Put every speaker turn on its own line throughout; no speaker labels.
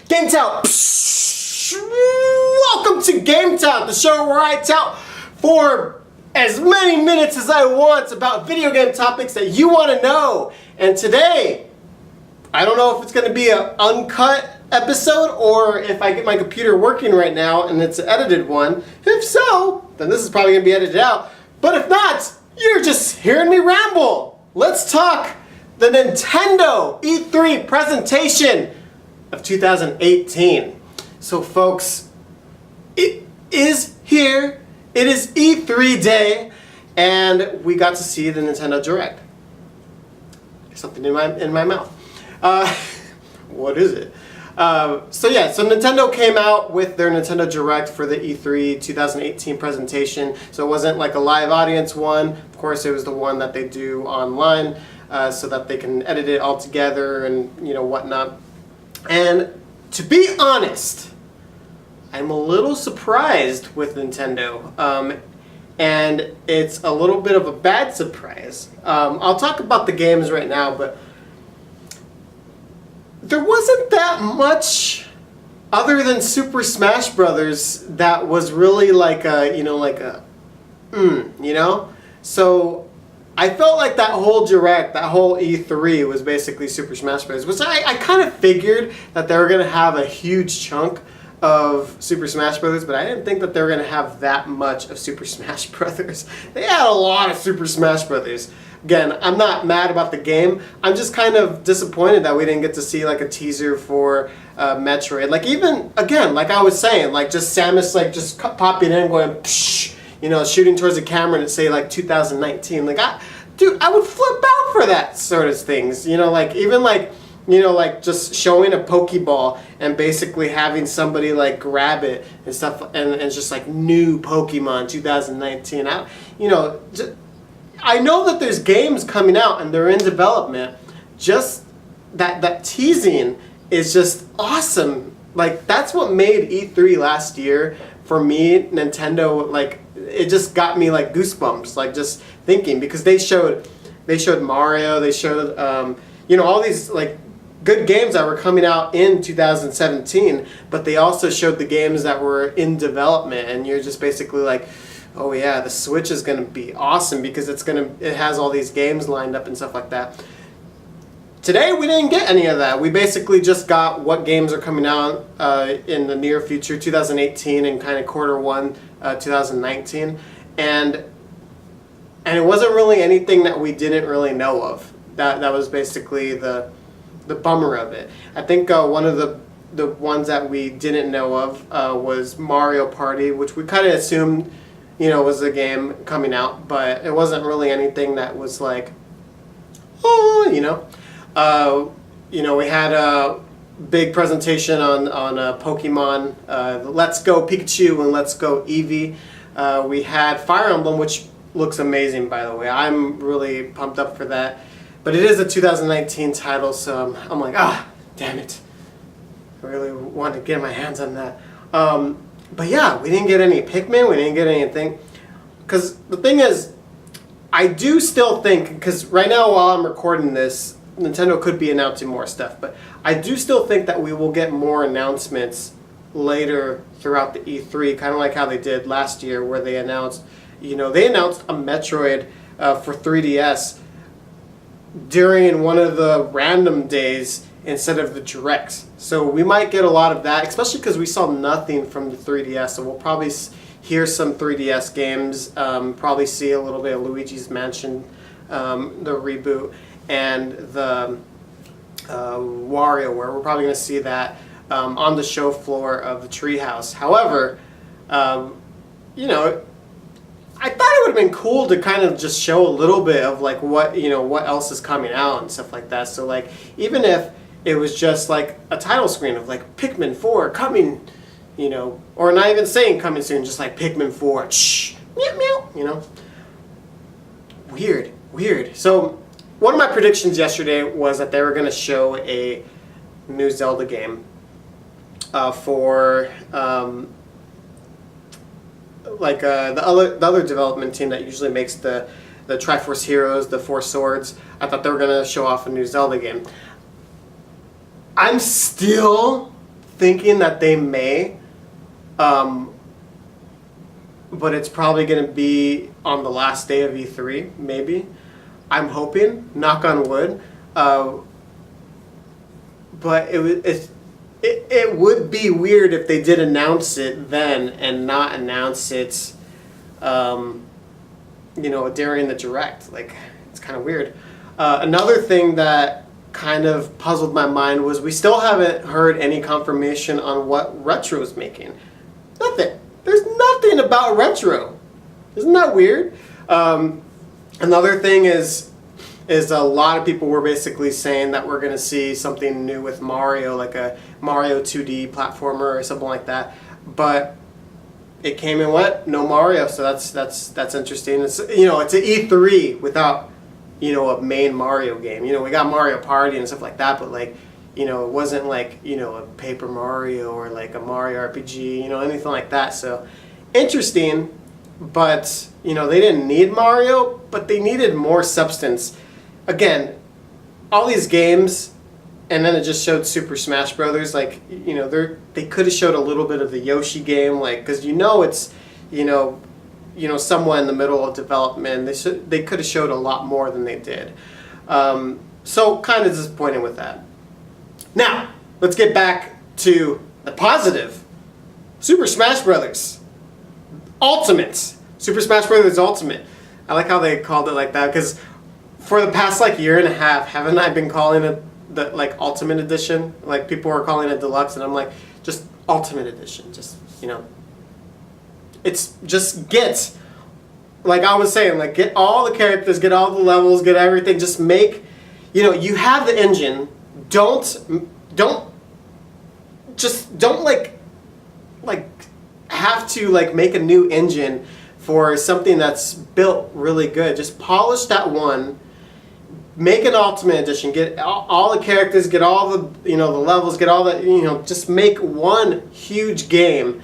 GameTout! Welcome to GameTout, the show where I tout for as many minutes as I want about video game topics that you want to know. And today, I don't know if it's going to be an uncut episode or if I get my computer working right now and it's an edited one. If so, then this is probably going to be edited out. But if not, you're just hearing me ramble. Let's talk the Nintendo E3 presentation of 2018. So folks, it is here. It is E3 day, and we got to see the Nintendo Direct. Something in my mouth. What is it? So Nintendo came out with their Nintendo Direct for the E3 2018 presentation. So it wasn't like a live audience one. Of course, it was the one that they do online, so that they can edit it all together and whatnot. And to be honest, I'm a little surprised with Nintendo, and it's a little bit of a bad surprise. I'll talk about the games right now, but there wasn't that much other than Super Smash Brothers that was really like So I felt like that whole Direct, that whole E3 was basically Super Smash Bros. Which I kind of figured that they were going to have a huge chunk of Super Smash Brothers, but I didn't think that they were going to have that much of Super Smash Brothers. They had a lot of Super Smash Brothers. Again, I'm not mad about the game. I'm just kind of disappointed that we didn't get to see like a teaser for Metroid. Like even, again, like I was saying, like just Samus like just popping in going psh, shooting towards the camera and say like 2019. Like I would flip out for that sort of things. Like just showing a Pokeball and basically having somebody like grab it and stuff, and it's just like new Pokemon 2019. I know that there's games coming out and they're in development. Just that teasing is just awesome. Like that's what made E3 last year for me. Nintendo, like it just got me like goosebumps, like just thinking, because they showed Mario, they showed all these like good games that were coming out in 2017, but they also showed the games that were in development, and you're just basically like, oh yeah, the Switch is going to be awesome because it has all these games lined up and stuff like that. Today we didn't get any of that. We basically just got what games are coming out in the near future, 2018 and kind of quarter one 2019, and it wasn't really anything that we didn't really know of. That was basically the bummer of it. I think one of the ones that we didn't know of was Mario Party, which we kind of assumed was a game coming out, but it wasn't really anything that was like, we had a big presentation on Pokemon, Let's Go Pikachu and Let's Go Eevee. We had Fire Emblem, which looks amazing, by the way. I'm really pumped up for that. But it is a 2019 title, so I'm like, damn it. I really want to get my hands on that. But yeah, we didn't get any Pikmin, we didn't get anything. Because the thing is, I do still think, because right now while I'm recording this, Nintendo could be announcing more stuff, but I do still think that we will get more announcements later throughout the E3, kind of like how they did last year, where they announced, a Metroid for 3DS during one of the random days instead of the Directs. So we might get a lot of that, especially because we saw nothing from the 3DS, so we'll probably hear some 3DS games, probably see a little bit of Luigi's Mansion, the reboot, and the WarioWare. We're probably going to see that on the show floor of the Treehouse. However, I thought it would have been cool to kind of just show a little bit of like what else is coming out and stuff like that. So like even if it was just like a title screen of like Pikmin 4 coming, or not even saying coming soon, just like Pikmin 4, shh, meow meow, Weird. So one of my predictions yesterday was that they were going to show a new Zelda game for the other development team that usually makes the Triforce Heroes, the Four Swords. I thought they were going to show off a new Zelda game. I'm still thinking that they may, but it's probably going to be on the last day of E3, maybe. I'm hoping, knock on wood. But it would be weird if they did announce it then and not announce it, during the Direct. Like, it's kind of weird. Another thing that kind of puzzled my mind was we still haven't heard any confirmation on what Retro's making. Nothing. There's nothing about Retro. Isn't that weird? Another thing is a lot of people were basically saying that we're going to see something new with Mario, like a Mario 2D platformer or something like that. But it came and went, no Mario, so that's interesting. It's it's an E3 without a main Mario game. We got Mario Party and stuff like that, but like it wasn't like a Paper Mario or like a Mario RPG, anything like that. So interesting, but they didn't need Mario, but they needed more substance. Again, all these games, and then it just showed Super Smash Brothers. Like they could have showed a little bit of the Yoshi game, like because it's somewhat in the middle of development. They could have showed a lot more than they did. So kind of disappointed with that. Now let's get back to the positive. Super Smash Brothers Ultimate. Super Smash Brothers Ultimate. I like how they called it like that because for the past like year and a half, haven't I been calling it the like Ultimate Edition? Like people are calling it Deluxe, and I'm like, just Ultimate Edition. Just it's just get, like I was saying, like get all the characters, get all the levels, get everything. Just make, you have the engine. Don't have to like make a new engine for something that's built really good. Just polish that one. Make an Ultimate Edition. Get all the characters. Get all the the levels. Get all the Just make one huge game,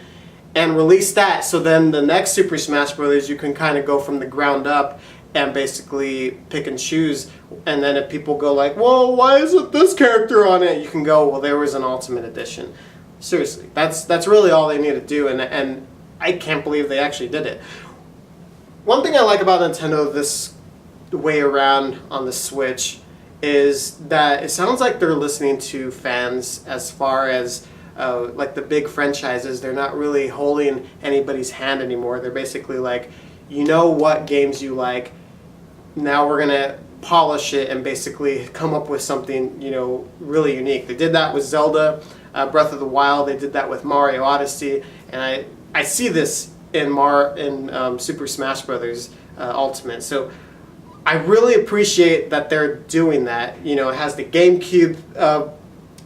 and release that. So then the next Super Smash Brothers, you can kind of go from the ground up and basically pick and choose. And then if people go like, "Well, why isn't this character on it?" You can go, "Well, there was an Ultimate Edition." Seriously, that's really all they need to do, and I can't believe they actually did it. One thing I like about Nintendo this way around on the Switch is that it sounds like they're listening to fans as far as like the big franchises. They're not really holding anybody's hand anymore. They're basically like, what games you like. Now we're gonna polish it and basically come up with something really unique. They did that with Zelda Breath of the Wild. They did that with Mario Odyssey, and I see this in Super Smash Brothers Ultimate. So I really appreciate that they're doing that. It has the GameCube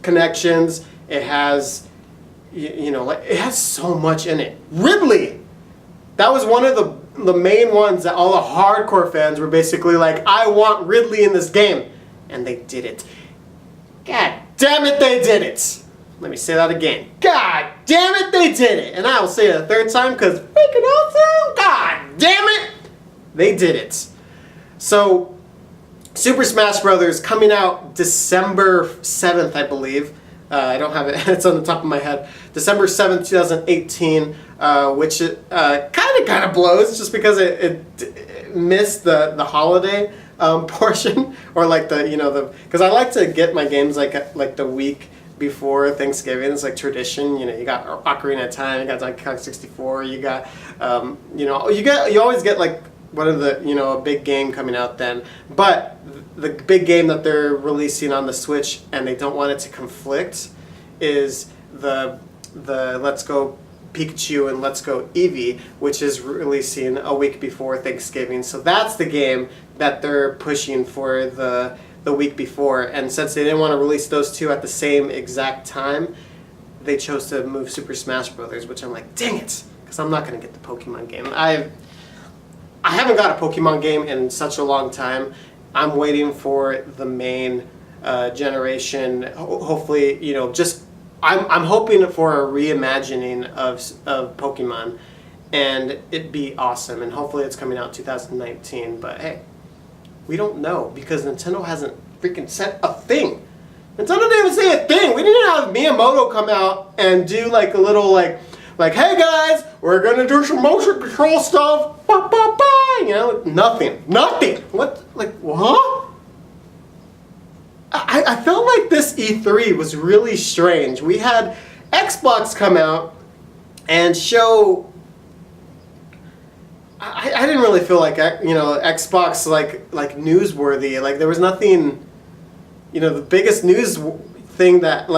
connections. It has it has so much in it. Ridley, that was one of the main ones that all the hardcore fans were basically like, I want Ridley in this game, and they did it. God damn it, they did it. Let me say that again. God damn it, they did it. And I will say it a third time because freaking awesome. God damn it, they did it. So, Super Smash Brothers coming out December 7th, I believe. I don't have it, it's on the top of my head. December 7th, 2018, which kind of blows just because it missed the holiday portion, or like because I like to get my games like the week before Thanksgiving. It's like tradition. You got Ocarina of Time, you got Donkey Kong 64, you got you always get like one of the a big game coming out then. But the big game that they're releasing on the Switch, and they don't want it to conflict, is the Let's Go Pikachu and Let's Go Eevee, which is releasing a week before Thanksgiving. So that's the game that they're pushing for the week before. And since they didn't want to release those two at the same exact time, they chose to move Super Smash Brothers, which I'm like, dang it, because I'm not going to get the Pokemon game. I haven't got a Pokemon game in such a long time. I'm waiting for the main generation. Hopefully, I'm hoping for a reimagining of Pokemon, and it'd be awesome. And hopefully, it's coming out 2019. But hey, we don't know because Nintendo hasn't freaking said a thing. Nintendo didn't even say a thing. We didn't have Miyamoto come out and do like a little like, hey guys, we're gonna do some motion control stuff. Ba, ba, ba. You know, nothing. What? Like, what? I felt like this E3 was really strange. We had Xbox come out and show. I didn't really feel like, you know, Xbox like newsworthy. Like there was nothing. You know, the biggest news thing that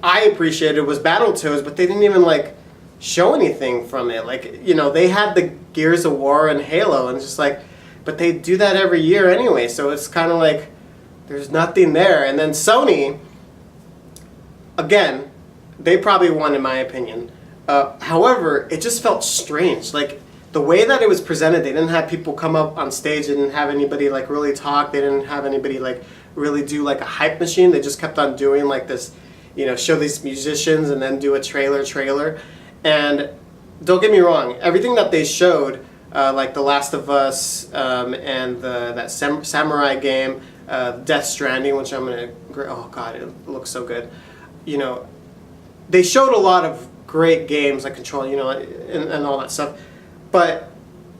I appreciated was Battletoads, but they didn't even like show anything from it. Like, you know, they had the Gears of War and Halo, and it's just like, but they do that every year anyway. So it's kind of like there's nothing there. And then Sony, again, they probably won in my opinion. However, it just felt strange. Like the way that it was presented, they didn't have people come up on stage. They didn't have anybody like really talk. They didn't have anybody like really do like a hype machine. They just kept on doing like this, you know, show these musicians and then do a trailer. And don't get me wrong, everything that they showed, like The Last of Us and that samurai game, Death Stranding, which I'm gonna, oh god, it looks so good. You know, they showed a lot of great games like Control, you know, and all that stuff. But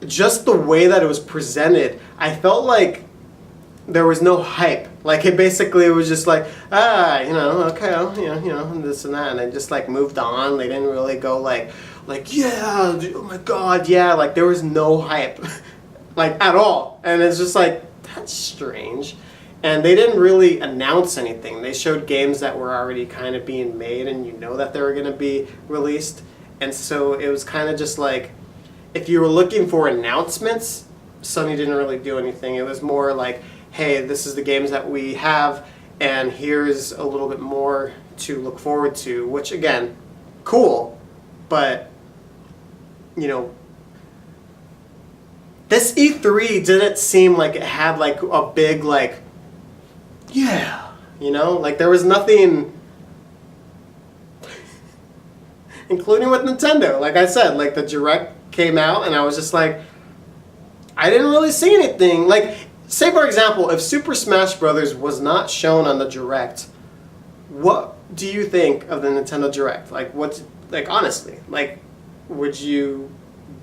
just the way that it was presented, I felt like there was no hype. Like it basically was just like, you know, okay, you know, this and that, and they just like moved on. They didn't really go like yeah, oh my god, yeah. Like there was no hype, like at all. And it's just like that's strange. And they didn't really announce anything. They showed games that were already kind of being made, and you know that they were going to be released. And so it was kind of just like, if you were looking for announcements, Sony didn't really do anything. It was more like, hey, this is the games that we have, and here's a little bit more to look forward to, which again, cool, but, you know, this E3 didn't seem like it had like a big, like, yeah, you know, like there was nothing, including with Nintendo. Like I said, like the Direct came out and I was just like, I didn't really see anything. Like, say for example, if Super Smash Bros. Was not shown on the Direct, what do you think of the Nintendo Direct? Like, what's, like, honestly, like, would you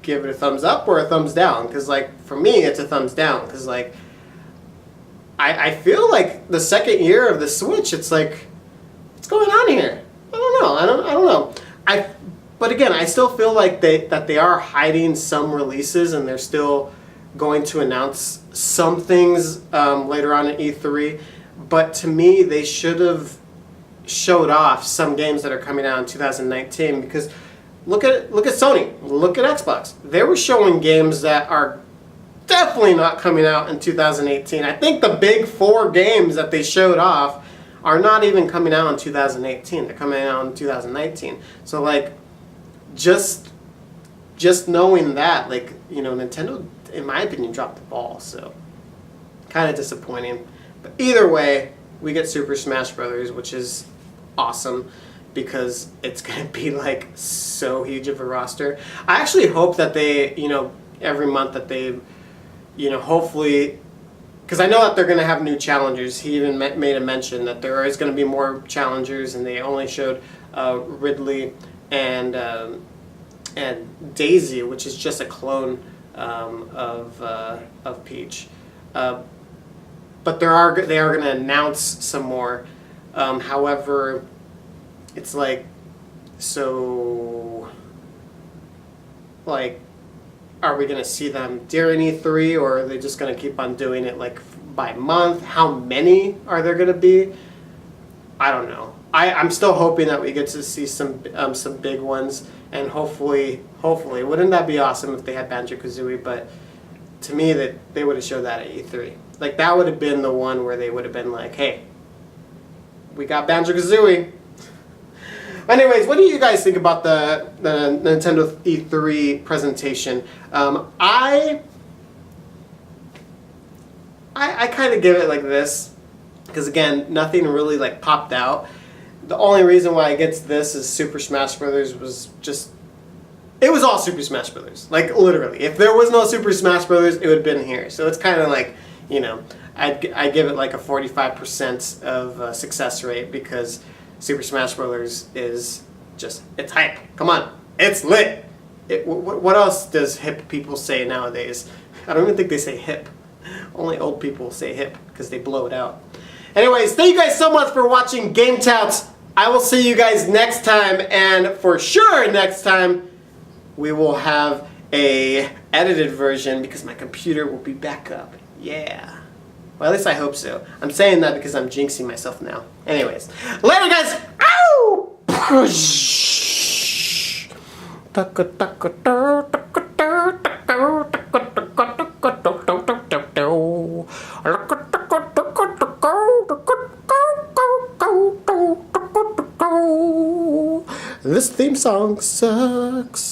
give it a thumbs up or a thumbs down? Because, like, for me, it's a thumbs down. Because, like, I feel like the second year of the Switch, it's like, what's going on here? I don't know. I don't know. But again, I still feel like they are hiding some releases, and they're still going to announce some things later on at E3. But to me, they should have showed off some games that are coming out in 2019, because look at Sony, look at Xbox. They were showing games that are definitely not coming out in 2018. I think the big 4 games that they showed off are not even coming out in 2018. They're coming out in 2019. So like, just knowing that, like, you know, Nintendo, in my opinion, dropped the ball. So kind of disappointing. But either way, we get Super Smash Bros., which is awesome because it's going to be like so huge of a roster. I actually hope that they, you know, every month that they, you know, hopefully, because I know that they're going to have new challengers. He even made a mention that there is going to be more challengers, and they only showed Ridley and Daisy, which is just a clone of Peach. But they are going to announce some more. However, it's like, so, like, are we going to see them during E3, or are they just going to keep on doing it like by month? How many are there going to be? I don't know. I'm still hoping that we get to see some big ones, and hopefully, wouldn't that be awesome if they had Banjo-Kazooie? But to me, that they would have showed that at E3. Like, that would have been the one where they would have been like, hey, we got Banjo-Kazooie. Anyways, what do you guys think about the Nintendo E3 presentation? I kind of give it like this, because again, nothing really like popped out. The only reason why it gets this is Super Smash Bros. Was just, it was all Super Smash Bros. Like literally, if there was no Super Smash Bros., it would have been here. So it's kind of like, you know, I'd give it like a 45% of success rate because Super Smash Bros. Is just, it's hype. Come on, it's lit. What else does hip people say nowadays? I don't even think they say hip. Only old people say hip because they blow it out. Anyways, thank you guys so much for watching GameTout. I will see you guys next time, and for sure next time we will have a edited version because my computer will be back up. Yeah. Well, at least I hope so. I'm saying that because I'm jinxing myself now. Anyways, later guys! Ow! This theme song sucks.